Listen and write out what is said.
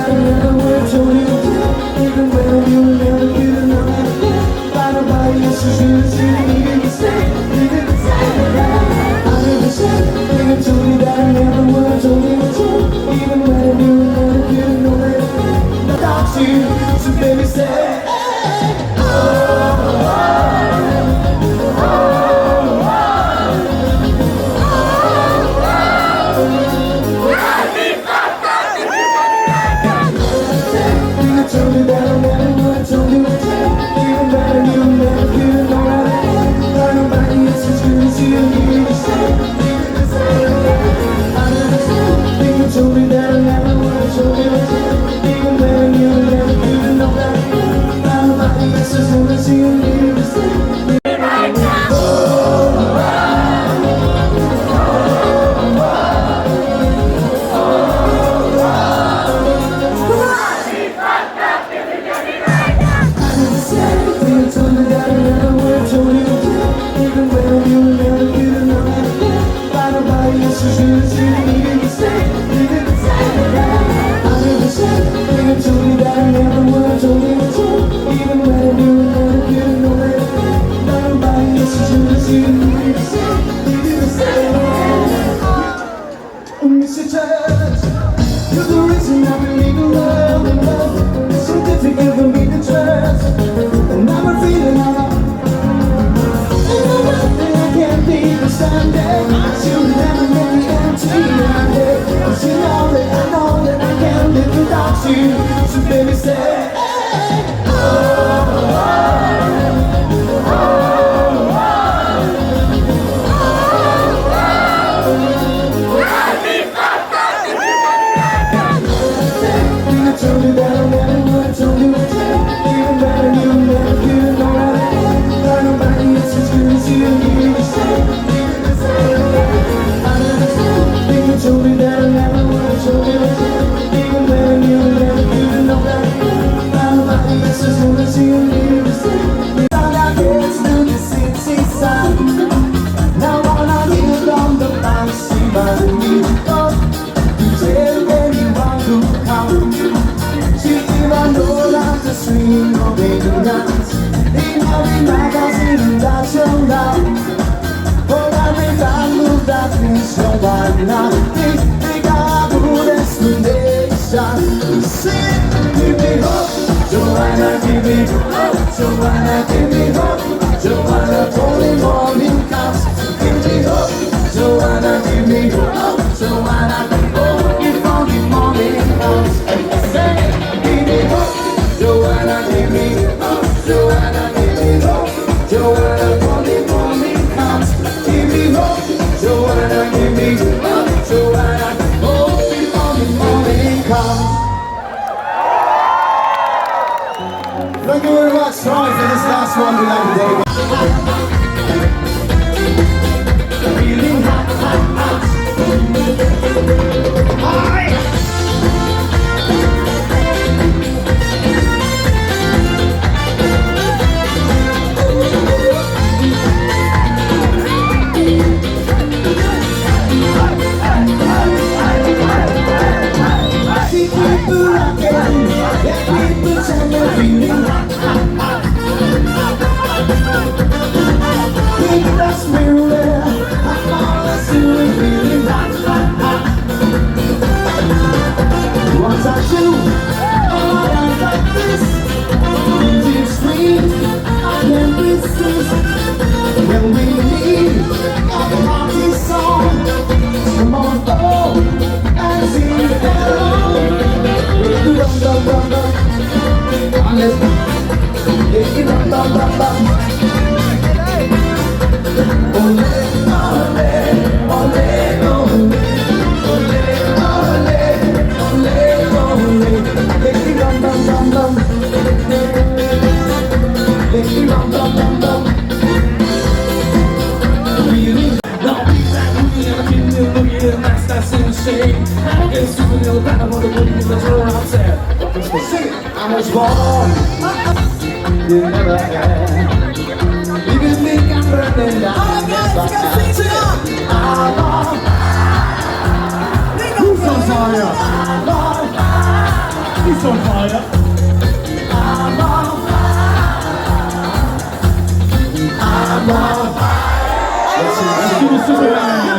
I never would have told you. Even when you never could have known it. By nobody else is gonna see you. You can stay, you can stay. I never said, never told you that I never would have told you. Even when you never could have known it. Without you, so baby say, told you that I never would have told you. Even better, you never could have known it. But nobody else is gonna see you. You can stay, you can stay. I never said, you told me that I never would have told you. Even better, you never could have known that. But nobody else is gonna see you. You can stay. You're the reason I believe in love and love. It's so difficult for me to trust. And I'm feeling out. And I'm nothing I can't be for Sunday. You'll never make me empty-handed. 'Cause you know that I can't live without you. So baby say, told you that I never would have told you. Even better, you never could have known it. But nobody else is gonna see you. You can stay, you can stay. I understand. You told me that I never would have told you. Even better, you never could have known that. But nobody else is gonna see you. You can stay. Now I get to the city side. Now all I hear on the banks is my new love. You tell anyone who comes. I know that the swing of baby nights in every magazine that's around. But every time move that means no one now. They got good explanation. Sing, give me hope, Joanna, give me hope, Joanna, give me hope, Joanna, only morning comes. Give me hope, Joanna, give me hope, Joanna, oh, if only morning comes. Joanna, give me hope, Joanna, give me hope, Joanna, only morning comes. Give me hope, Joanna, give me hope, Joanna, only morning comes. Thank you very much, Troy, for this last one tonight today. Feeling hot, hot, hot. When we leave a party song, come on, oh, and sing it along. Rum, rum, rum, rum. Let's rum, rum, rum, rum. Ole, ole, ole, ole, ole, ole, ole. Let's rum, rum, rum, rum. Let's rum, rum, rum, rum. I guess you can know that I'm on the way to the door outside. Sing it! I was born, you never had. You think I'm running down, yes I can. I'm on. Who's on fire? I'm on. house on fire. I'm on fire. I'm on fire. Let's do the Superman.